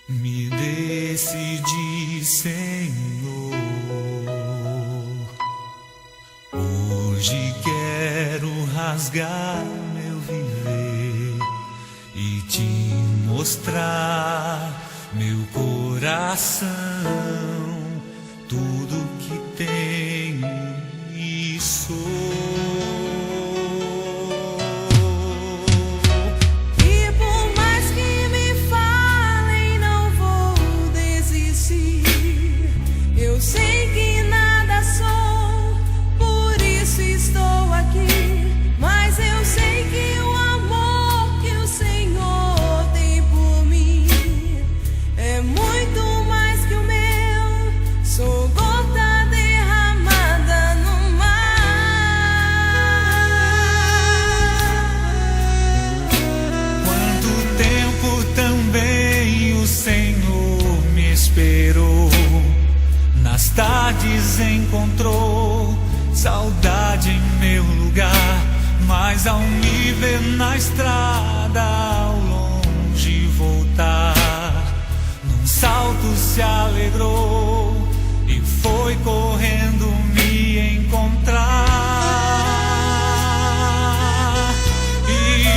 Me decidi, Senhor. Hoje quero rasgar meu viver e te mostrar meu coração, tudo que tenho e sou. Eu sei que nada sou, por isso estou aqui. Mas eu sei que o amor que o Senhor tem por mim é muito mais que o meu. Sou gota derramada no mar. Quanto tempo também o Senhor me esperou. Nas tardes encontrou saudade em meu lugar, mas ao me ver na estrada ao longe voltar, num salto se alegrou e foi correndo me encontrar. E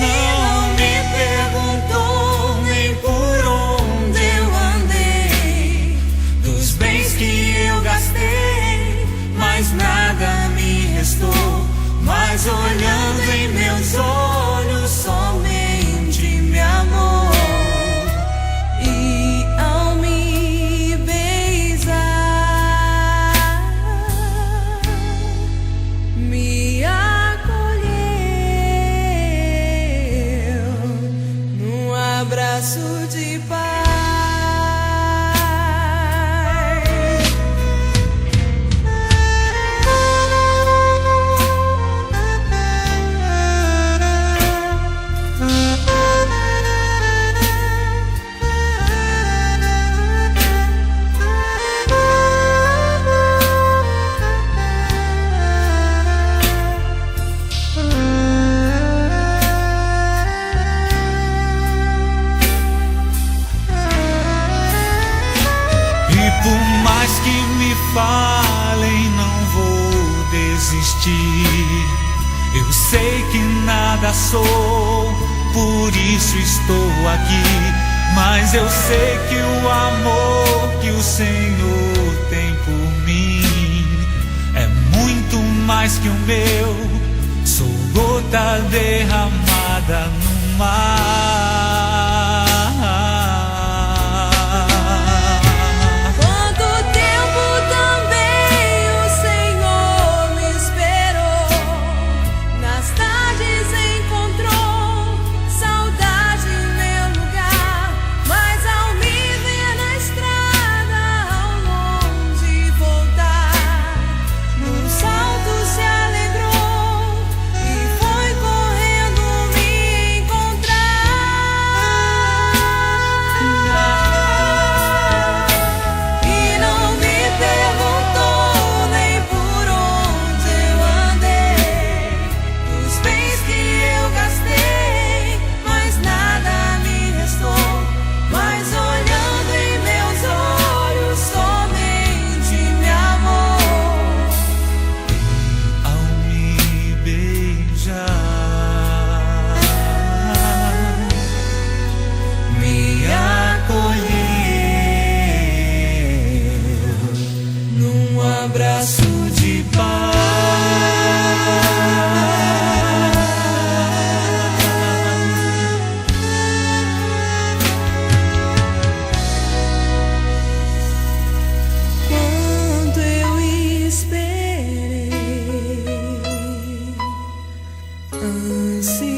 não me perguntou nem por onde eu andei, dos bens que eu gastei, mas nada me restou. Mas olhando em meus olhos, somente me amou. E ao me beijar, me acolheu num abraço de paz. Por mais que me falem, não vou desistir. Eu sei que nada sou, por isso estou aqui. Mas eu sei que o amor que o Senhor tem por mim é muito mais que o meu. Sou gota derramada no mar. Abraço de paz. Quanto eu esperei, ansiei.